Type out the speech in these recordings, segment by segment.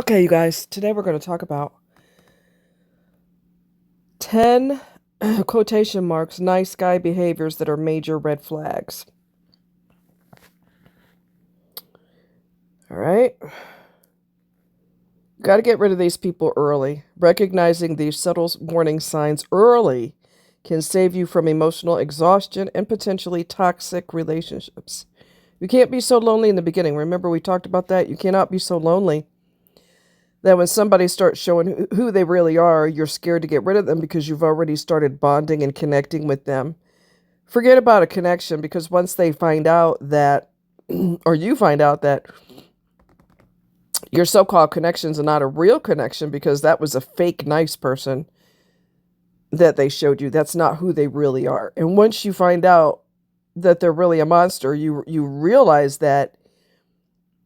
Okay, you guys, today we're going to talk about 10 quotation marks nice guy behaviors that are major red flags. All right? Got to get rid of these people early. Recognizing these subtle warning signs early can save you from emotional exhaustion and potentially toxic relationships. You can't be so lonely in the beginning. Remember, we talked about that? You cannot be so lonely that when somebody starts showing who they really are, you're scared to get rid of them because you've already started bonding and connecting with them. Forget about a connection, because once they find out that, or you find out that your so-called connections are not a real connection because that was a fake nice person that they showed you, that's not who they really are. And once you find out that they're really a monster, you realize that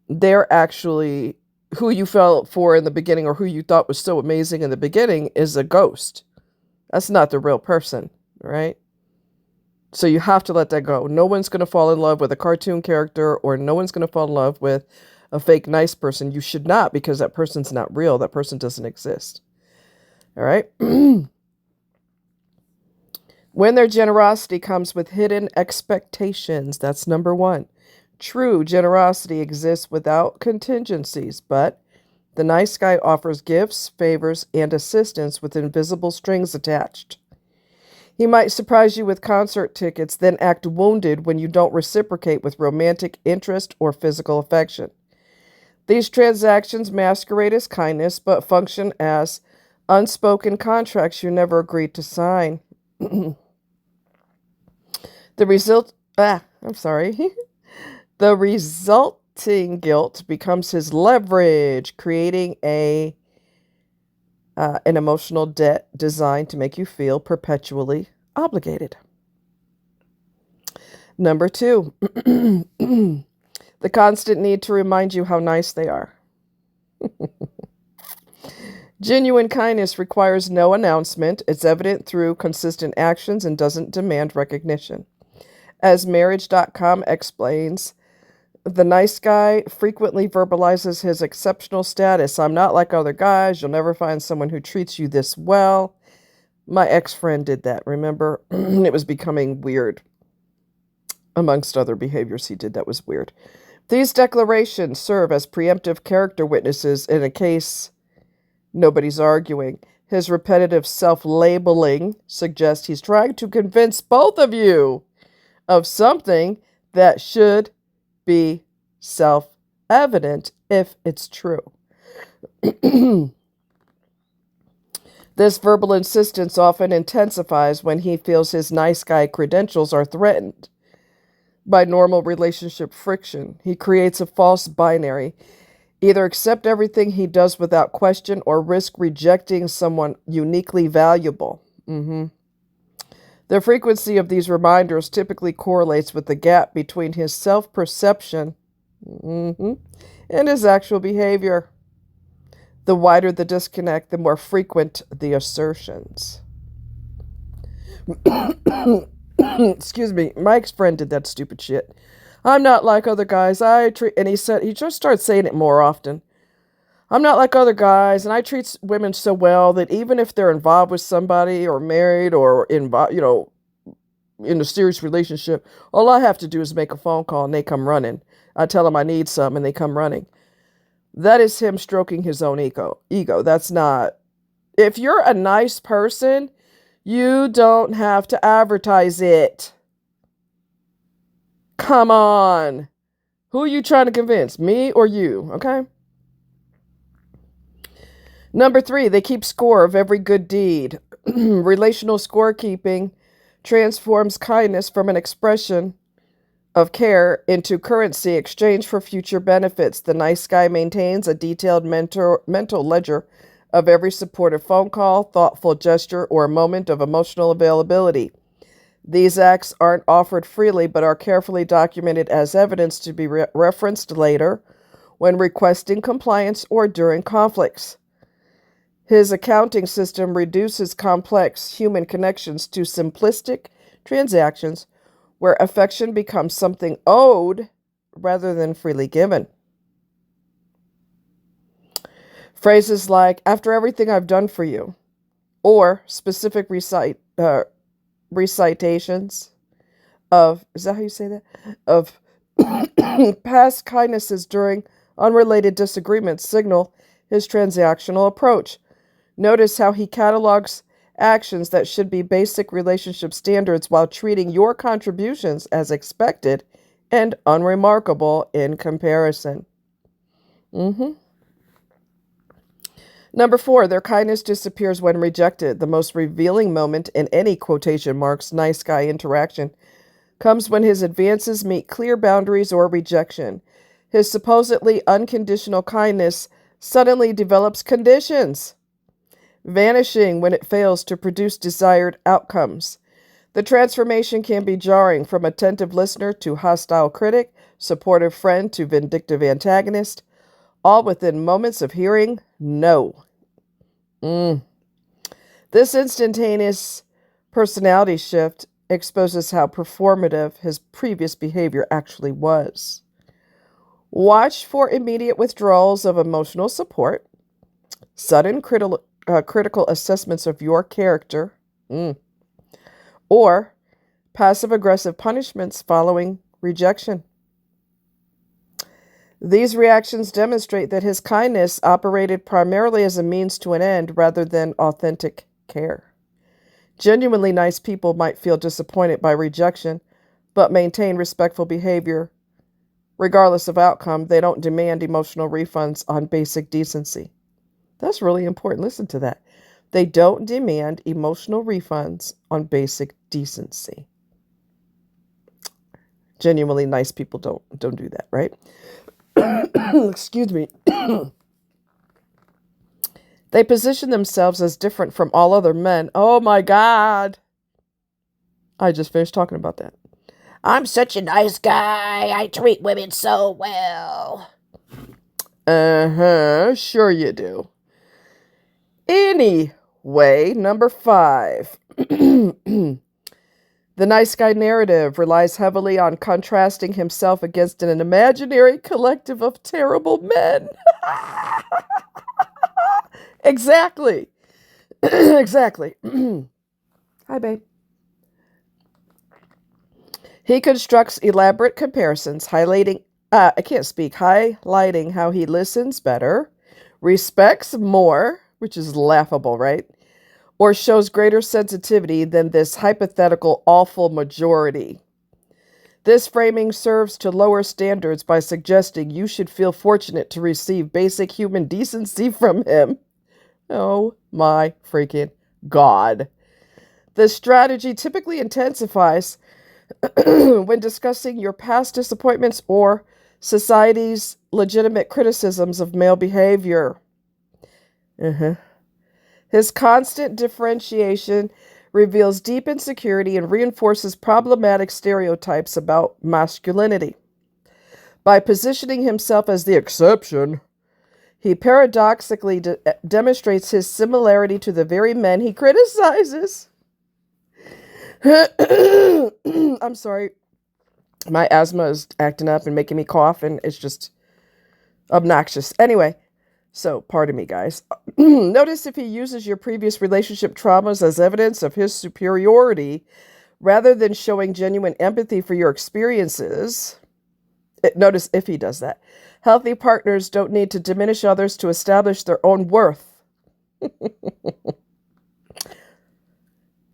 they're actually who you felt for in the beginning, or who you thought was so amazing in the beginning, is a ghost. That's not the real person, right? So you have to let that go. No one's going to fall in love with a cartoon character, or no one's going to fall in love with a fake nice person. You should not, because that person's not real. That person doesn't exist. All right? When their generosity comes with hidden expectations, that's number one. True generosity exists without contingencies, but the nice guy offers gifts, favors, and assistance with invisible strings attached. He might surprise you with concert tickets, then act wounded when you don't reciprocate with romantic interest or physical affection. These transactions masquerade as kindness, but function as unspoken contracts you never agreed to sign. The result, I'm sorry. The resulting guilt becomes his leverage, creating an emotional debt designed to make you feel perpetually obligated. Number two, the constant need to remind you how nice they are. Genuine kindness requires no announcement. It's evident through consistent actions and doesn't demand recognition. As Marriage.com explains, the nice guy frequently verbalizes his exceptional status. I'm not like other guys. You'll never find someone who treats you this well. My ex-friend did that, remember? It was becoming weird. Amongst other behaviors he did that was weird. These declarations serve as preemptive character witnesses in a case nobody's arguing. His repetitive self-labeling suggests he's trying to convince both of you of something that should be self-evident if it's true. This verbal insistence often intensifies when he feels his nice guy credentials are threatened by normal relationship friction. He creates a false binary. Either accept everything he does without question, or risk rejecting someone uniquely valuable. The frequency of these reminders typically correlates with the gap between his self-perception and his actual behavior. The wider the disconnect, the more frequent the assertions. Excuse me, my ex-friend did that stupid shit. I'm not like other guys. And he just starts saying it more often. I'm not like other guys, and I treat women so well that even if they're involved with somebody, or married, or in a serious relationship, all I have to do is make a phone call and they come running. I tell them I need some and they come running. That is him stroking his own ego. That's not. If you're a nice person, you don't have to advertise it. Come on. Who are you trying to convince? Me or you? Okay? Number three, they keep score of every good deed. Relational scorekeeping transforms kindness from an expression of care into currency exchanged for future benefits. The nice guy maintains a detailed mental ledger of every supportive phone call, thoughtful gesture, or moment of emotional availability. These acts aren't offered freely, but are carefully documented as evidence to be referenced later when requesting compliance or during conflicts. His accounting system reduces complex human connections to simplistic transactions where affection becomes something owed rather than freely given. Phrases like, after everything I've done for you, or specific recitations of, is that how you say that? Of past kindnesses during unrelated disagreements signal his transactional approach. Notice how he catalogs actions that should be basic relationship standards while treating your contributions as expected and unremarkable in comparison. Number 4, their kindness disappears when rejected. The most revealing moment in any quotation marks nice guy interaction comes when his advances meet clear boundaries or rejection. His supposedly unconditional kindness suddenly develops conditions, vanishing when it fails to produce desired outcomes. The transformation can be jarring, from attentive listener to hostile critic, supportive friend to vindictive antagonist, all within moments of hearing no. This instantaneous personality shift exposes how performative his previous behavior actually was. Watch for immediate withdrawals of emotional support, sudden critical assessments of your character, or passive-aggressive punishments following rejection. These reactions demonstrate that his kindness operated primarily as a means to an end rather than authentic care. Genuinely nice people might feel disappointed by rejection, but maintain respectful behavior. Regardless of outcome, they don't demand emotional refunds on basic decency. That's really important. Listen to that. They don't demand emotional refunds on basic decency. Genuinely nice people don't do that, right? Excuse me. They position themselves as different from all other men. Oh my God. I just finished talking about that. I'm such a nice guy. I treat women so well. Sure you do. Anyway, number 5. The nice guy narrative relies heavily on contrasting himself against an imaginary collective of terrible men. Exactly. Exactly. Hi, babe. He constructs elaborate comparisons, highlighting how he listens better, respects more, which is laughable, right? Or shows greater sensitivity than this hypothetical awful majority. This framing serves to lower standards by suggesting you should feel fortunate to receive basic human decency from him. Oh my freaking God. This strategy typically intensifies when discussing your past disappointments or society's legitimate criticisms of male behavior. His constant differentiation reveals deep insecurity and reinforces problematic stereotypes about masculinity. By positioning himself as the exception, he paradoxically demonstrates his similarity to the very men he criticizes. I'm sorry. My asthma is acting up and making me cough, and it's just obnoxious. Anyway, so pardon me, guys. Notice if he uses your previous relationship traumas as evidence of his superiority rather than showing genuine empathy for your experiences. Notice if he does that. Healthy partners don't need to diminish others to establish their own worth.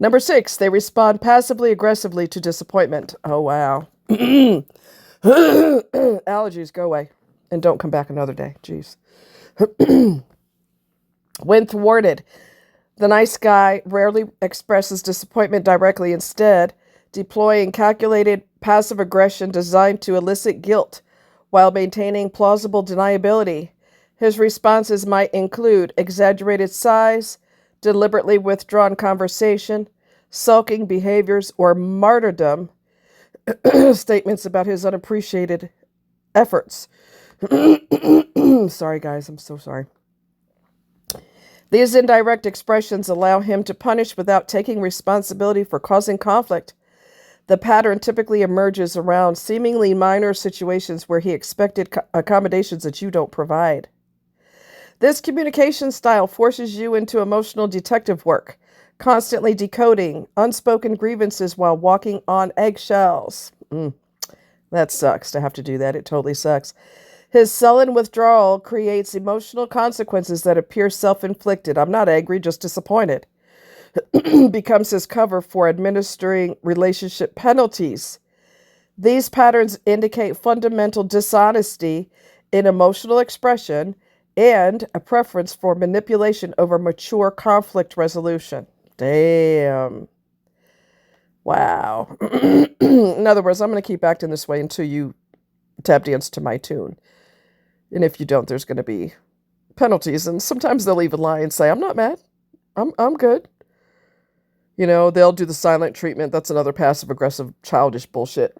Number 6, they respond passively aggressively to disappointment. Oh, wow. Allergies, go away. And don't come back another day. Jeez. When thwarted, the nice guy rarely expresses disappointment directly, instead deploying calculated passive aggression designed to elicit guilt while maintaining plausible deniability. His responses might include exaggerated sighs, deliberately withdrawn conversation, sulking behaviors, or martyrdom statements about his unappreciated efforts. Sorry, guys, I'm so sorry. These indirect expressions allow him to punish without taking responsibility for causing conflict. The pattern typically emerges around seemingly minor situations where he expected accommodations that you don't provide. This communication style forces you into emotional detective work, constantly decoding unspoken grievances while walking on eggshells. That sucks to have to do that. It totally sucks. His sullen withdrawal creates emotional consequences that appear self-inflicted. I'm not angry, just disappointed. Becomes his cover for administering relationship penalties. These patterns indicate fundamental dishonesty in emotional expression and a preference for manipulation over mature conflict resolution. Damn. Wow. In other words, I'm going to keep acting this way until you tap dance to my tune. And if you don't, there's going to be penalties. And sometimes they'll even lie and say, I'm not mad. I'm good. You know, they'll do the silent treatment. That's another passive-aggressive, childish bullshit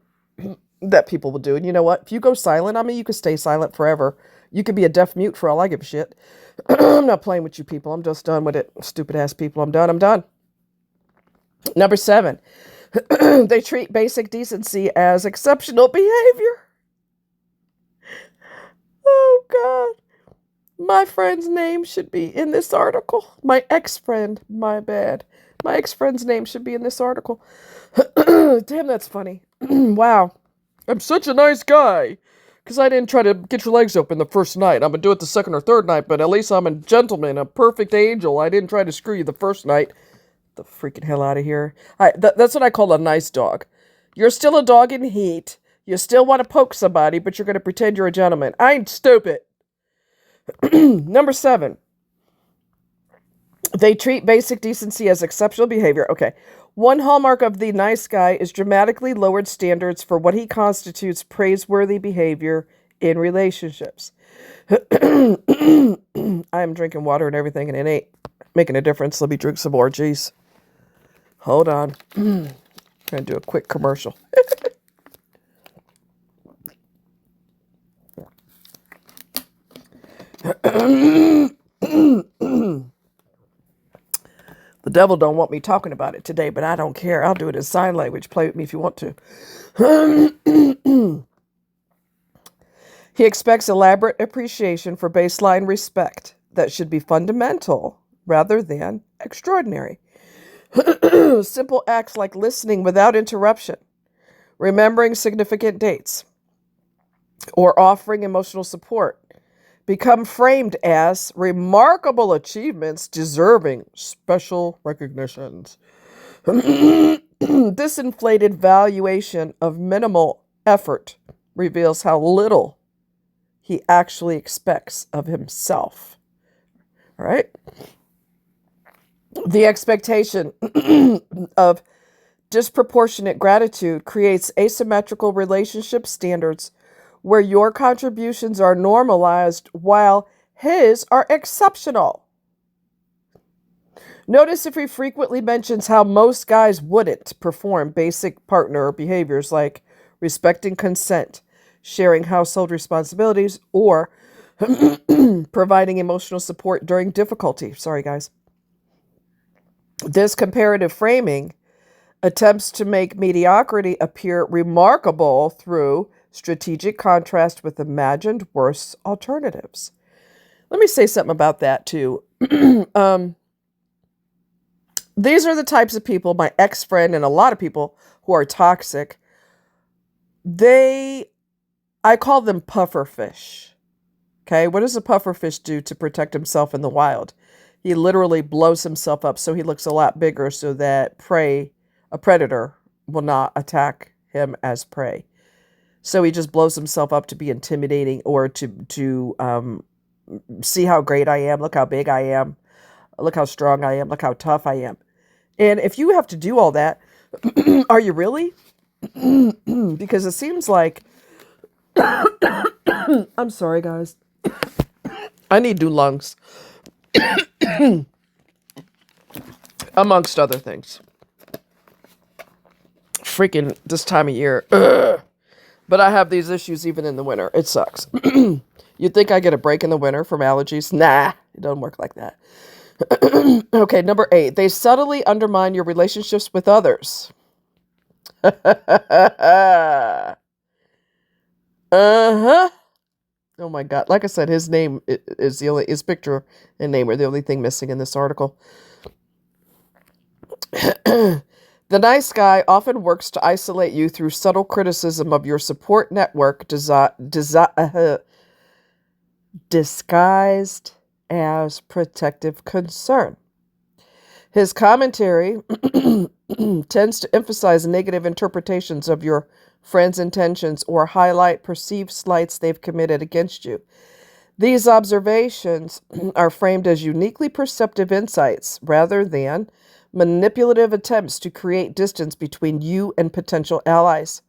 that people will do. And you know what? If you go silent, I mean, you could stay silent forever. You could be a deaf mute for all I give a shit. I'm not playing with you people. I'm just done with it. Stupid-ass people. I'm done. Number 7. They treat basic decency as exceptional behavior. Oh, God. My friend's name should be in this article. My ex-friend, my bad. My ex-friend's name should be in this article. Damn, that's funny. Wow. I'm such a nice guy. Because I didn't try to get your legs open the first night. I'm going to do it the second or third night, but at least I'm a gentleman, a perfect angel. I didn't try to screw you the first night. The freaking hell out of here. That's what I call a nice dog. You're still a dog in heat. You still want to poke somebody, but you're going to pretend you're a gentleman. I ain't stupid. Number 7. They treat basic decency as exceptional behavior. Okay. One hallmark of the nice guy is dramatically lowered standards for what he constitutes praiseworthy behavior in relationships. I am drinking water and everything, and it ain't making a difference. Let me drink some more. Jeez. Hold on. I'm going to do a quick commercial. The devil don't want me talking about it today, but I don't care. I'll do it in sign language. Play with me if you want to. He expects elaborate appreciation for baseline respect that should be fundamental rather than extraordinary. Simple acts like listening without interruption, remembering significant dates, or offering emotional support become framed as remarkable achievements deserving special recognitions. This inflated valuation of minimal effort reveals how little he actually expects of himself. All right? The expectation of disproportionate gratitude creates asymmetrical relationship standards where your contributions are normalized while his are exceptional. Notice if he frequently mentions how most guys wouldn't perform basic partner behaviors like respecting consent, sharing household responsibilities, or providing emotional support during difficulty. Sorry, guys. This comparative framing attempts to make mediocrity appear remarkable through strategic contrast with imagined worse alternatives. Let me say something about that too. These are the types of people, my ex-friend and a lot of people who are toxic. I call them pufferfish. Okay, what does a pufferfish do to protect himself in the wild? He literally blows himself up so he looks a lot bigger so that a predator, will not attack him as prey. So he just blows himself up to be intimidating or to see how great I am. Look how big I am. Look how strong I am. Look how tough I am. And if you have to do all that, are you really? Because it seems like, I'm sorry, guys. I need new lungs. Amongst other things. Freaking this time of year. Ugh. But I have these issues even in the winter. It sucks. You'd think I get a break in the winter from allergies? Nah, it doesn't work like that. Okay, number 8. They subtly undermine your relationships with others. Uh-huh. Oh my God. Like I said, his name is his picture and name are the only thing missing in this article. The nice guy often works to isolate you through subtle criticism of your support network, disguised as protective concern. His commentary tends to emphasize negative interpretations of your friends' intentions or highlight perceived slights they've committed against you. These observations are framed as uniquely perceptive insights rather than manipulative attempts to create distance between you and potential allies.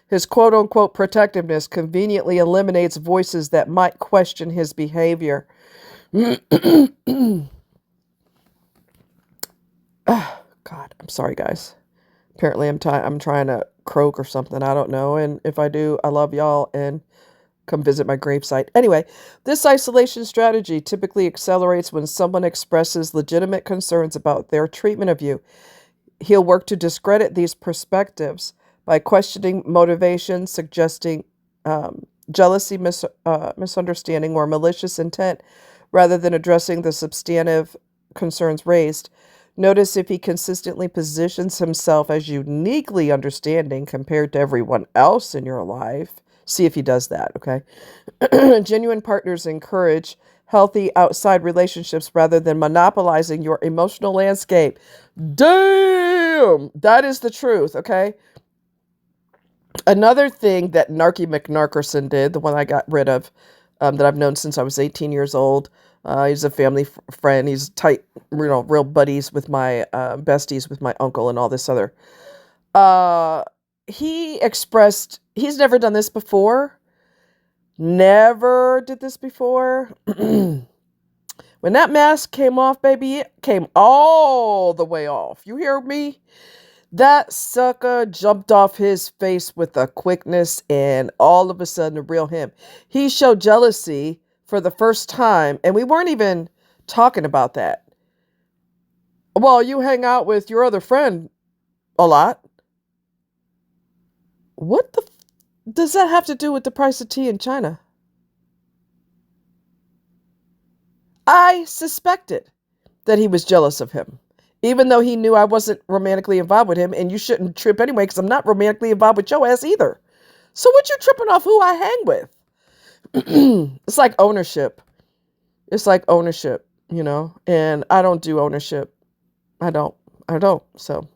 His quote-unquote protectiveness conveniently eliminates voices that might question his behavior. God, I'm sorry, guys. Apparently, I'm trying to croak or something. I don't know. And if I do, I love y'all and come visit my gravesite. Anyway, this isolation strategy typically accelerates when someone expresses legitimate concerns about their treatment of you. He'll work to discredit these perspectives by questioning motivations, suggesting jealousy, misunderstanding, or malicious intent, rather than addressing the substantive concerns raised. Notice if he consistently positions himself as uniquely understanding compared to everyone else in your life. See if he does that, okay? Genuine partners encourage healthy outside relationships rather than monopolizing your emotional landscape. Damn! That is the truth, okay? Another thing that Narky McNarkerson did, the one I got rid of, that I've known since I was 18 years old. He's a family friend. He's tight, real buddies with my besties, with my uncle and all this other. He expressed, he's never done this before. Never did this before. When that mask came off, baby, it came all the way off. You hear me? That sucker jumped off his face with a quickness, and all of a sudden, the real him. He showed jealousy for the first time, and we weren't even talking about that. Well, you hang out with your other friend a lot. What the does that have to do with the price of tea in China? I suspected that he was jealous of him, even though he knew I wasn't romantically involved with him, and you shouldn't trip anyway, because I'm not romantically involved with your ass either. So what you tripping off who I hang with? It's like ownership. It's like ownership, and I don't do ownership. I don't. So,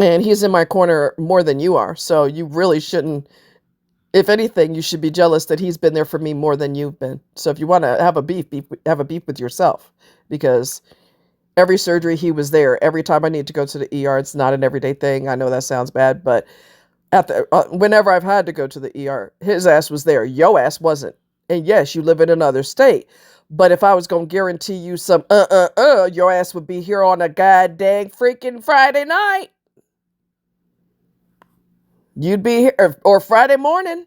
and he's in my corner more than you are. So you really shouldn't. If anything, you should be jealous that he's been there for me more than you've been. So if you want to have a beef, have a beef with yourself, because every surgery he was there. Every time I need to go to the ER, it's not an everyday thing. I know that sounds bad, but whenever I've had to go to the ER, his ass was there. Your ass wasn't. And yes, you live in another state. But if I was going to guarantee you some your ass would be here on a goddamn freaking Friday night. You'd be here, or Friday morning,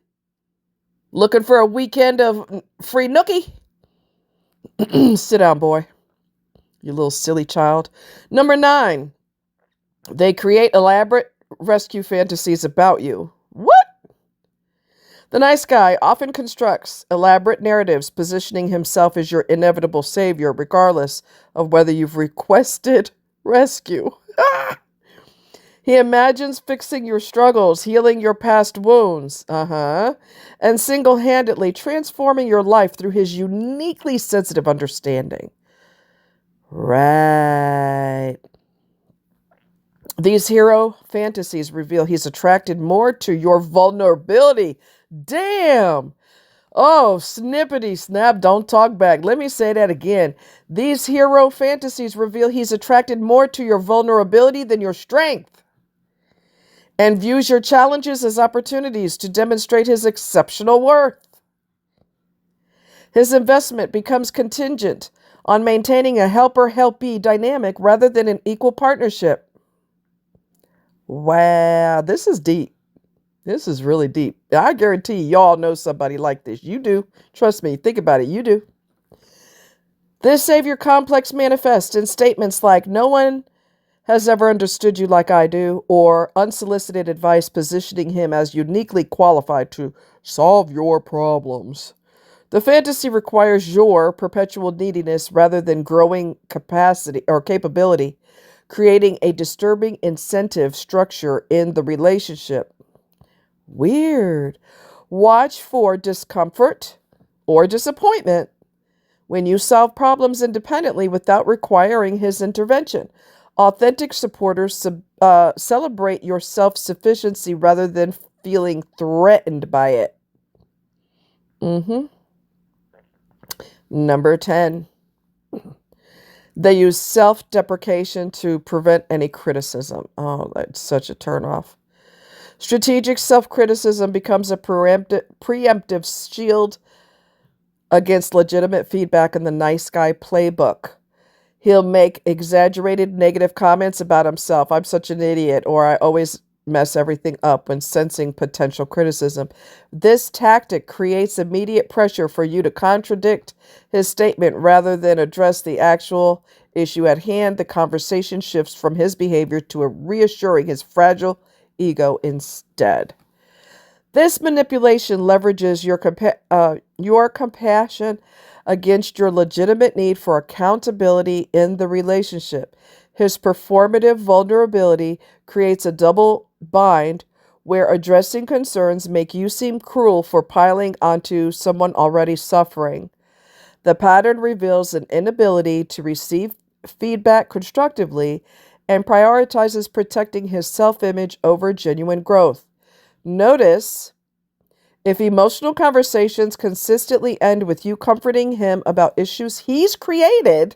looking for a weekend of free nookie. Sit down, boy. You little silly child. Number 9, they create elaborate rescue fantasies about you. What? The nice guy often constructs elaborate narratives positioning himself as your inevitable savior, regardless of whether you've requested rescue. He imagines fixing your struggles, healing your past wounds, and single-handedly transforming your life through his uniquely sensitive understanding. Right. These hero fantasies reveal he's attracted more to your vulnerability. Damn. Oh, snippety snap, don't talk back. Let me say that again. These hero fantasies reveal he's attracted more to your vulnerability than your strength, and views your challenges as opportunities to demonstrate his exceptional worth. His investment becomes contingent on maintaining a helper-helpee dynamic rather than an equal partnership. Wow, this is deep. This is really deep. I guarantee y'all know somebody like this. You do. Trust me. Think about it. You do. This savior complex manifests in statements like, no one has ever understood you like I do, or unsolicited advice positioning him as uniquely qualified to solve your problems. The fantasy requires your perpetual neediness rather than growing capacity or capability, creating a disturbing incentive structure in the relationship. Weird. Watch for discomfort or disappointment when you solve problems independently without requiring his intervention. Authentic supporters celebrate your self sufficiency rather than feeling threatened by it. Mm-hmm. Number 10. They use self deprecation to prevent any criticism. Oh, that's such a turnoff. Strategic self criticism becomes a preemptive shield against legitimate feedback in the nice guy playbook. He'll make exaggerated negative comments about himself. I'm such an idiot, or I always mess everything up when sensing potential criticism. This tactic creates immediate pressure for you to contradict his statement rather than address the actual issue at hand. The conversation shifts from his behavior to a reassuring his fragile ego instead. This manipulation leverages your compassion against your legitimate need for accountability in the relationship. His performative vulnerability creates a double bind where addressing concerns make you seem cruel for piling onto someone already suffering. The pattern reveals an inability to receive feedback constructively and prioritizes protecting his self-image over genuine growth. Notice, if emotional conversations consistently end with you comforting him about issues he's created,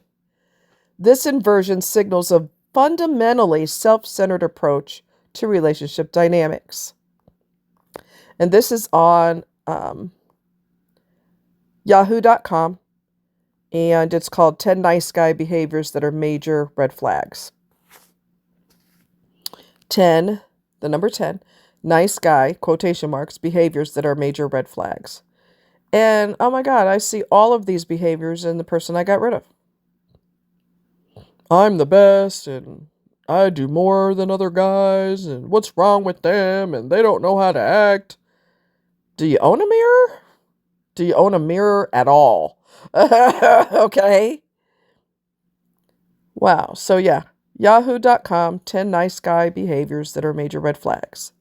this inversion signals a fundamentally self-centered approach to relationship dynamics. And this is on yahoo.com, and it's called 10 Nice Guy Behaviors That Are Major Red Flags. 10, the number 10, nice guy, quotation marks, behaviors that are major red flags. And oh my God, I see all of these behaviors in the person I got rid of. I'm the best, and I do more than other guys, and what's wrong with them, and they don't know how to act. Do you own a mirror? Do you own a mirror at all? Okay. Wow. So yeah, yahoo.com, 10 nice guy behaviors that are major red flags.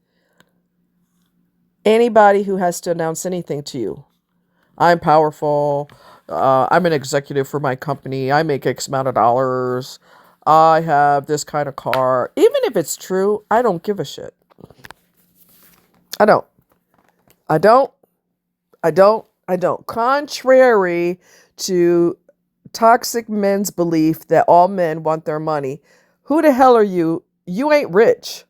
Anybody who has to announce anything to you. I'm powerful. I'm an executive for my company. I make X amount of dollars. I have this kind of car. Even if it's true, I don't give a shit. I don't. I don't. I don't. I don't. Contrary to toxic men's belief that all men want their money, who the hell are you? You ain't rich.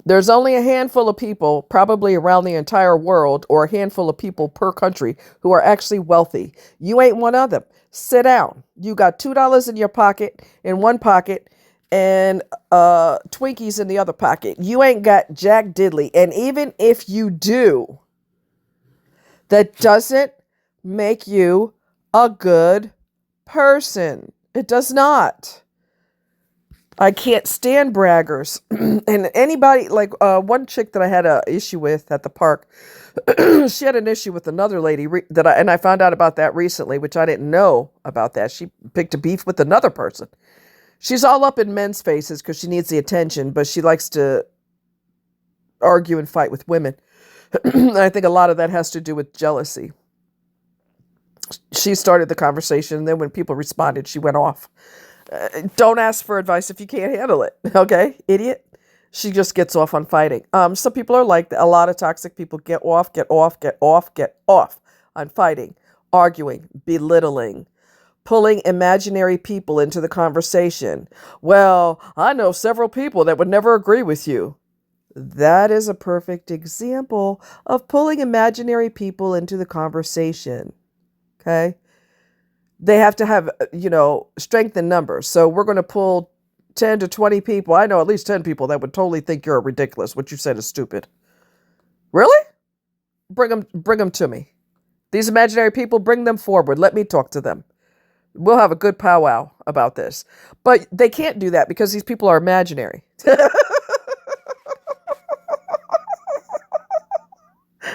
There's only a handful of people, probably around the entire world, or a handful of people per country who are actually wealthy. You ain't one of them. Sit down. You got $2 in your pocket, in one pocket, and Twinkies in the other pocket. You ain't got jack diddly. And even if you do, that doesn't make you a good person. It does not. I can't stand braggers. And anybody, like one chick that I had an issue with at the park, she had an issue with another lady and I found out about that recently, which I didn't know about that. She picked a beef with another person. She's all up in men's faces because she needs the attention, but she likes to argue and fight with women. And I think a lot of that has to do with jealousy. She started the conversation, and then when people responded, she went off. Don't ask for advice if you can't handle it. Okay, idiot. She just gets off on fighting. Some people are like that. A lot of toxic people get off on fighting, arguing, belittling, pulling imaginary people into the conversation. Well, I know several people that would never agree with you. That is a perfect example of pulling imaginary people into the conversation. Okay? They have to have, strength in numbers. So we're going to pull 10 to 20 people. I know at least 10 people that would totally think you're ridiculous. What you said is stupid. Really? Bring them to me. These imaginary people, bring them forward. Let me talk to them. We'll have a good powwow about this. But they can't do that because these people are imaginary.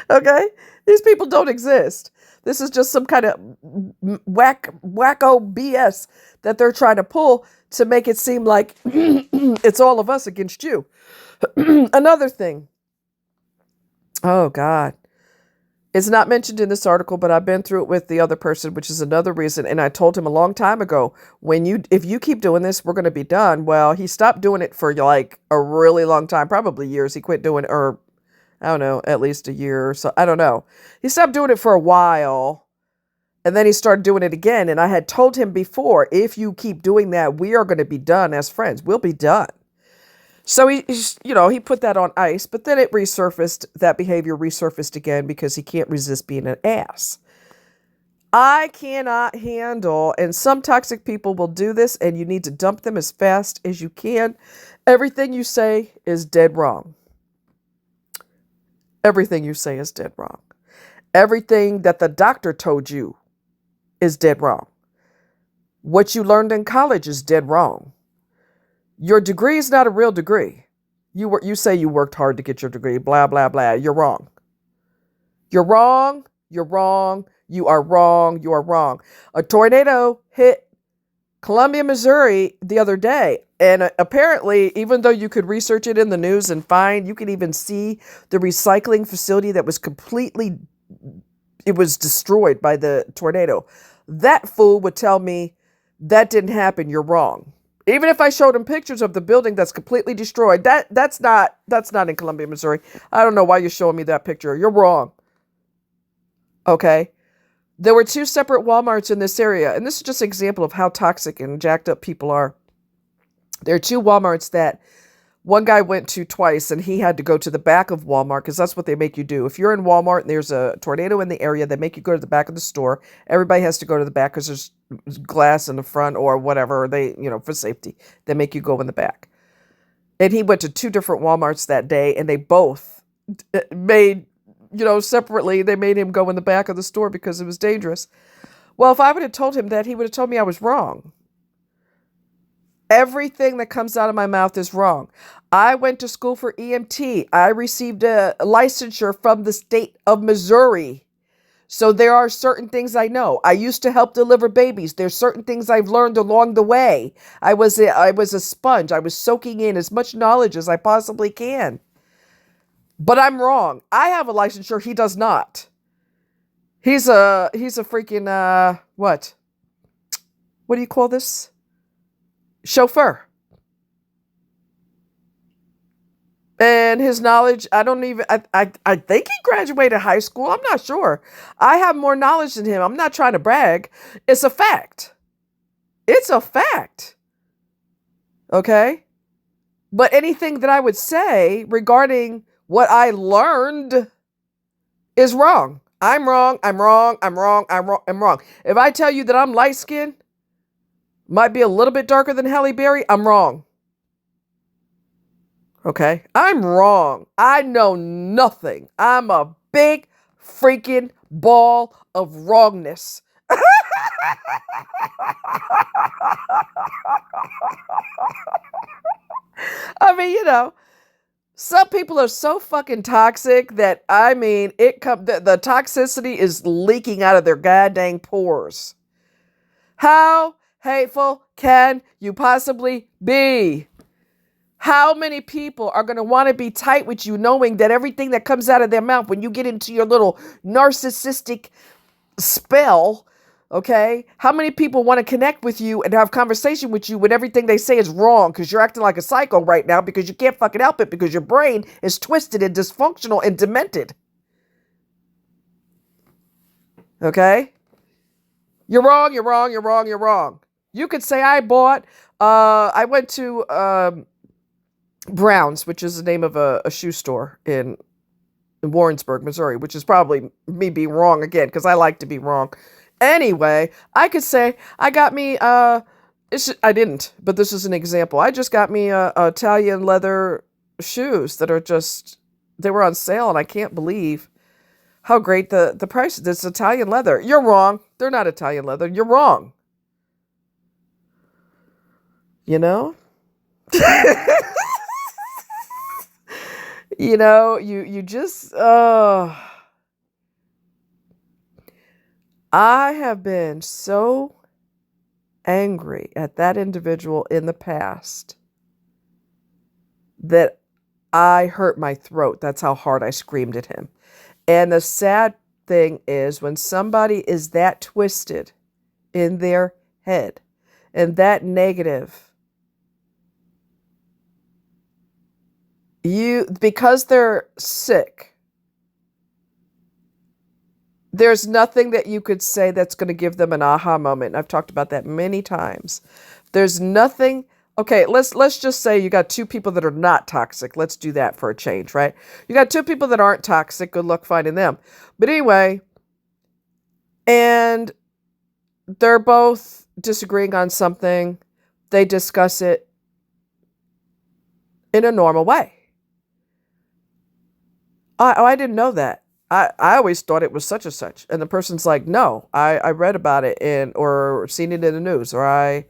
Okay? These people don't exist. This is just some kind of wacko BS that they're trying to pull to make it seem like it's all of us against you. Another thing. Oh, God. It's not mentioned in this article, but I've been through it with the other person, which is another reason. And I told him a long time ago, if you keep doing this, we're going to be done. Well, he stopped doing it for like a really long time, probably years. He quit doing it, or I don't know, at least a year or so. I don't know. He stopped doing it for a while, and then he started doing it again. And I had told him before, if you keep doing that, we are going to be done as friends. We'll be done. So he put that on ice, but then it resurfaced. That behavior resurfaced again because he can't resist being an ass. I cannot handle, and some toxic people will do this, and you need to dump them as fast as you can. Everything you say is dead wrong. Everything you say is dead wrong. Everything that the doctor told you is dead wrong. What you learned in college is dead wrong. Your degree is not a real degree. You say you worked hard to get your degree, blah, blah, blah. You're wrong. You're wrong. You're wrong. You are wrong. You are wrong. A tornado hit Columbia, Missouri the other day. And apparently, even though you could research it in the news and find, you could even see the recycling facility that was it was destroyed by the tornado. That fool would tell me that didn't happen. You're wrong. Even if I showed him pictures of the building that's completely destroyed, that's not in Columbia, Missouri. I don't know why you're showing me that picture. You're wrong. Okay? There were 2 separate Walmarts in this area, and this is just an example of how toxic and jacked up people are. There are 2 Walmarts that one guy went to twice, and he had to go to the back of Walmart because that's what they make you do. If you're in Walmart and there's a tornado in the area, they make you go to the back of the store. Everybody has to go to the back because there's glass in the front or whatever. For safety, they make you go in the back. And he went to 2 different Walmarts that day, and they both made, separately, they made him go in the back of the store because it was dangerous. Well, if I would have told him that, he would have told me I was wrong. Everything that comes out of my mouth is wrong. I went to school for EMT. I received a licensure from the state of Missouri. So there are certain things I know. I used to help deliver babies. There's certain things I've learned along the way. I was a sponge. I was soaking in as much knowledge as I possibly can. But I'm wrong. I have a licensure. He does not. He's a freaking, what? What do you call this? Chauffeur. And his knowledge, I think he graduated high school. I'm not sure. I have more knowledge than him. I'm not trying to brag. It's a fact. It's a fact. Okay? But anything that I would say regarding what I learned is wrong. I'm wrong. I'm wrong. I'm wrong. I'm wrong. I'm wrong. If I tell you that I'm light-skinned, might be a little bit darker than Halle Berry, I'm wrong. Okay? I'm wrong. I know nothing. I'm a big freaking ball of wrongness. I mean, some people are so fucking toxic that, the toxicity is leaking out of their goddamn pores. How hateful can you possibly be? How many people are going to want to be tight with you knowing that everything that comes out of their mouth when you get into your little narcissistic spell, okay? How many people want to connect with you and have conversation with you when everything they say is wrong because you're acting like a psycho right now because you can't fucking help it because your brain is twisted and dysfunctional and demented? Okay? You're wrong, you're wrong, you're wrong, you're wrong. You could say I went to Brown's, which is the name of a shoe store in Warrensburg, Missouri, which is probably me being wrong again, because I like to be wrong. Anyway, I could say I got me, I didn't, but this is an example. I just got me Italian leather shoes that are they were on sale, and I can't believe how great the price is. It's Italian leather. You're wrong. They're not Italian leather. You're wrong. You know? You know, you just I have been so angry at that individual in the past that I hurt my throat. That's how hard I screamed at him. And the sad thing is when somebody is that twisted in their head and that negative, because they're sick, there's nothing that you could say that's going to give them an aha moment. And I've talked about that many times. There's nothing. Okay, let's just say you got two people that are not toxic. Let's do that for a change, right? You got two people that aren't toxic. Good luck finding them. But anyway, and they're both disagreeing on something. They discuss it in a normal way. I didn't know that. I always thought it was such and such. And the person's like, no, I read about it or seen it in the news, or I,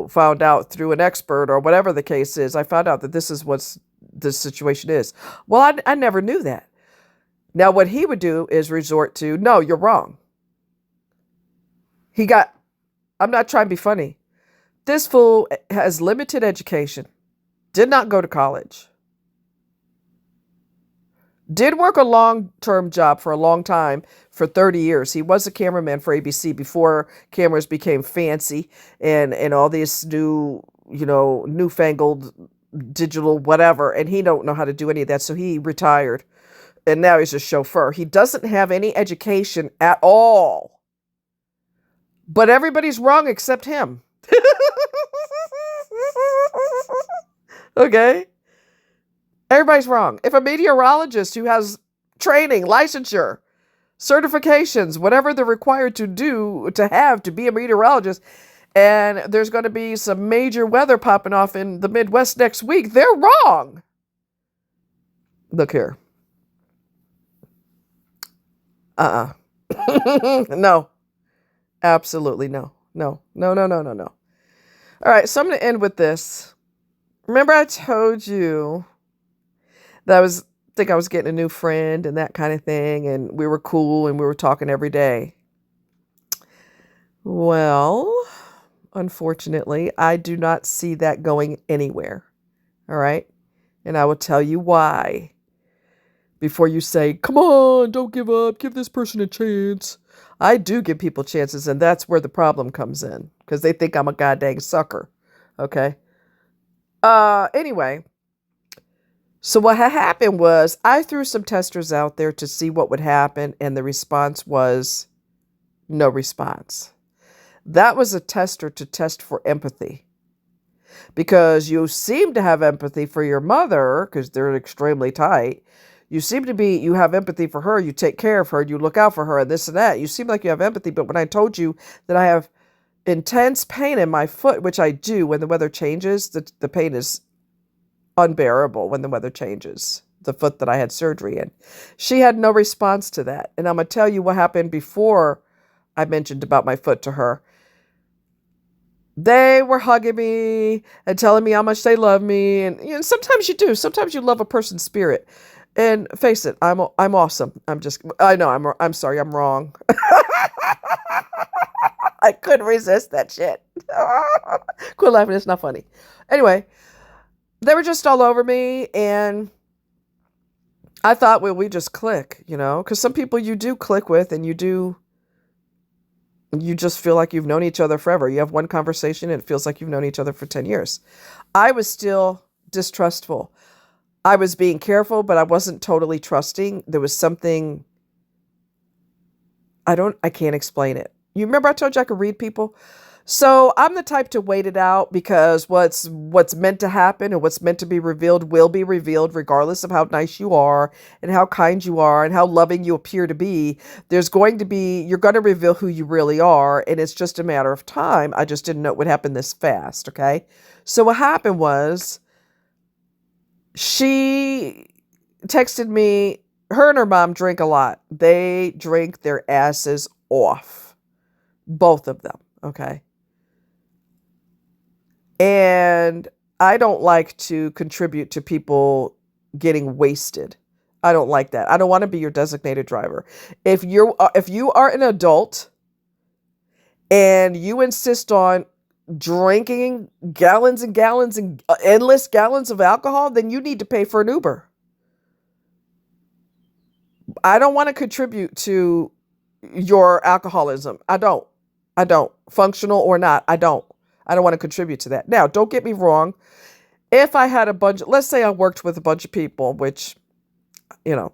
found out through an expert or whatever the case is. I found out that this is what the situation is. Well, I never knew that. Now, what he would do is resort to, no, you're wrong. I'm not trying to be funny. This fool has limited education, did not go to college. Did work a long-term job for a long time, for 30 years. He was a cameraman for ABC before cameras became fancy and all these newfangled digital whatever. And he don't know how to do any of that. So he retired and now he's a chauffeur. He doesn't have any education at all. But everybody's wrong except him. Okay? Everybody's wrong. If a meteorologist who has training, licensure, certifications, whatever they're required to be a meteorologist, and there's going to be some major weather popping off in the Midwest next week, they're wrong. Look here. No. Absolutely no. No. No, no, no, no, no. All right, so I'm going to end with this. Remember I told you that I think I was getting a new friend and that kind of thing, and we were cool and we were talking every day. Well, unfortunately, I do not see that going anywhere. All right? And I will tell you why. Before you say, come on, don't give up, give this person a chance. I do give people chances, and that's where the problem comes in, because they think I'm a goddamn sucker. Okay? Anyway. So what had happened was I threw some testers out there to see what would happen, and the response was no response. That was a tester to test for empathy, because you seem to have empathy for your mother because they're extremely tight. You have empathy for her. You take care of her. You look out for her and this and that. You seem like you have empathy. But when I told you that I have intense pain in my foot, which I do when the weather changes, the pain is unbearable when the weather changes, the foot that I had surgery in. She had no response to that. And I'm going to tell you what happened before I mentioned about my foot to her. They were hugging me and telling me how much they love me. And sometimes you do. Sometimes you love a person's spirit. And face it, I'm awesome. I'm sorry, I'm wrong. I couldn't resist that shit. Quit laughing, it's not funny. Anyway, they were just all over me, and I thought, well, we just click, because some people you do click with, and you just feel like you've known each other forever. You have one conversation, and it feels like you've known each other for 10 years. I was still distrustful. I was being careful, but I wasn't totally trusting. There was something, I can't explain it. You remember I told you I could read people? So I'm the type to wait it out, because what's meant to happen and what's meant to be revealed will be revealed, regardless of how nice you are and how kind you are and how loving you appear to be. You're going to reveal who you really are, and it's just a matter of time. I just didn't know it would happen this fast, okay? So what happened was, she texted me. Her and her mom drink a lot. They drink their asses off. Both of them, okay? And I don't like to contribute to people getting wasted. I don't like that. I don't want to be your designated driver. If you are an adult and you insist on drinking gallons and gallons and endless gallons of alcohol, then you need to pay for an Uber. I don't want to contribute to your alcoholism. I don't. I don't. Functional or not, I don't. I don't want to contribute to that. Now, don't get me wrong. If I had a bunch, let's say I worked with a bunch of people, which, you know,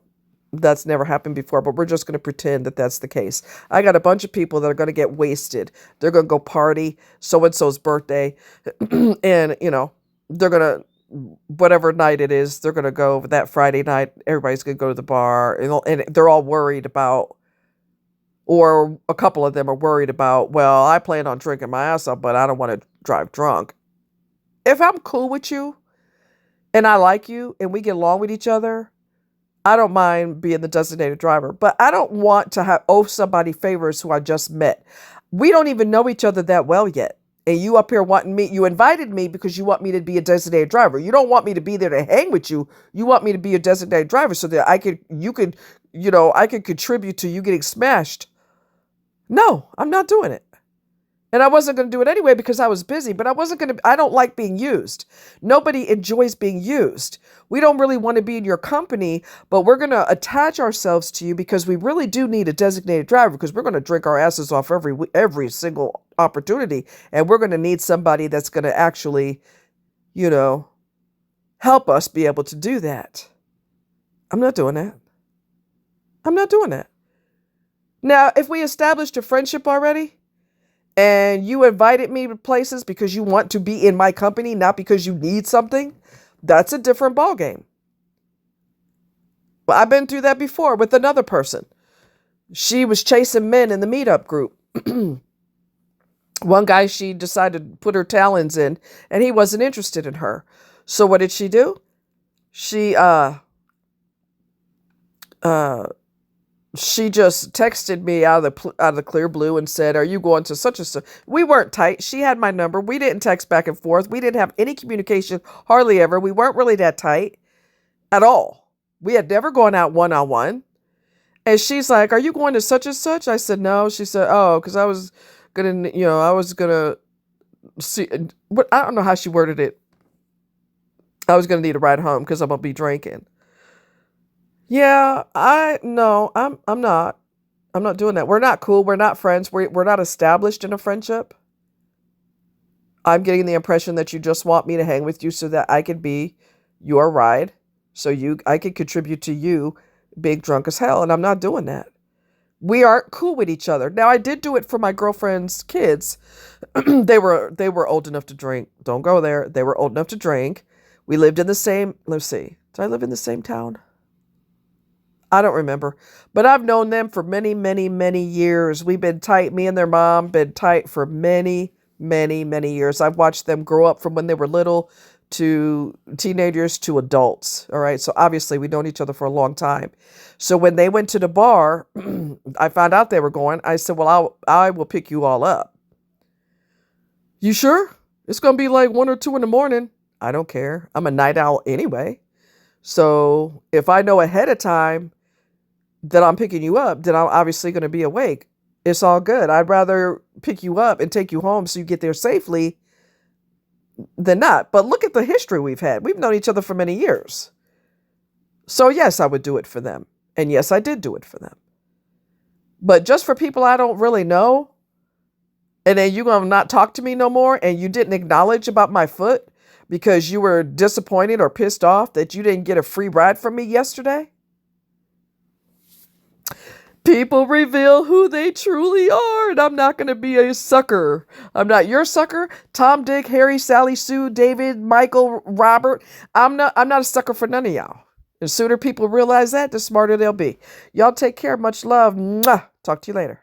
that's never happened before, but we're just going to pretend that that's the case. I got a bunch of people that are going to get wasted. They're going to go party so-and-so's birthday, and, they're going to, whatever night it is, they're going to go that Friday night. Everybody's going to go to the bar, and they're all worried about, or a couple of them are worried about, well, I plan on drinking my ass off, but I don't want to drive drunk. If I'm cool with you and I like you and we get along with each other, I don't mind being the designated driver, but I don't want to owe somebody favors who I just met. We don't even know each other that well yet. And you up here wanting me, you invited me because you want me to be a designated driver. You don't want me to be there to hang with you. You want me to be a designated driver so that I could contribute to you getting smashed. No, I'm not doing it. And I wasn't going to do it anyway because I was busy, but I don't like being used. Nobody enjoys being used. We don't really want to be in your company, but we're going to attach ourselves to you because we really do need a designated driver because we're going to drink our asses off every single opportunity. And we're going to need somebody that's going to actually, help us be able to do that. I'm not doing that. I'm not doing that. Now, if we established a friendship already, and you invited me to places because you want to be in my company, not because you need something, that's a different ballgame. But I've been through that before with another person. She was chasing men in the meetup group. One guy she decided to put her talons in, and he wasn't interested in her. So what did she do? She just texted me out of the clear blue and said, "Are you going to such and such?" We weren't tight. She had my number. We didn't text back and forth. We didn't have any communication, hardly ever. We weren't really that tight at all. We had never gone out one-on-one. And she's like, "Are you going to such and such?" I said, "No." She said, "Oh, because I was gonna see." But I don't know how she worded it. I was gonna need a ride home because I'm gonna be drinking. Yeah, no, I'm not. I'm not doing that. We're not cool. We're not friends. We're not established in a friendship. I'm getting the impression that you just want me to hang with you so that I can be your ride. So I can contribute to you being drunk as hell. And I'm not doing that. We aren't cool with each other. Now, I did do it for my girlfriend's kids. They were old enough to drink. Don't go there. They were old enough to drink. We lived in the same, let's see. Did I live in the same town? I don't remember, but I've known them for many, many, many years. We've been tight. Me and their mom been tight for many, many, many years. I've watched them grow up from when they were little to teenagers to adults. All right. So obviously we've known each other for a long time. So when they went to the bar, I found out they were going. I said, "Well, I will pick you all up." "You sure? It's going to be like 1 or 2 in the morning." "I don't care. I'm a night owl anyway. So if I know ahead of time that I'm picking you up, then I'm obviously going to be awake. It's all good. I'd rather pick you up and take you home so you get there safely than not." But look at the history we've had. We've known each other for many years. So yes, I would do it for them. And yes, I did do it for them. But just for people I don't really know, and then you're going to not talk to me no more, and you didn't acknowledge about my foot because you were disappointed or pissed off that you didn't get a free ride from me yesterday? People reveal who they truly are, and I'm not going to be a sucker. I'm not your sucker. Tom, Dick, Harry, Sally, Sue, David, Michael, Robert. I'm not a sucker for none of y'all. The sooner people realize that, the smarter they'll be. Y'all take care. Much love. Mwah. Talk to you later.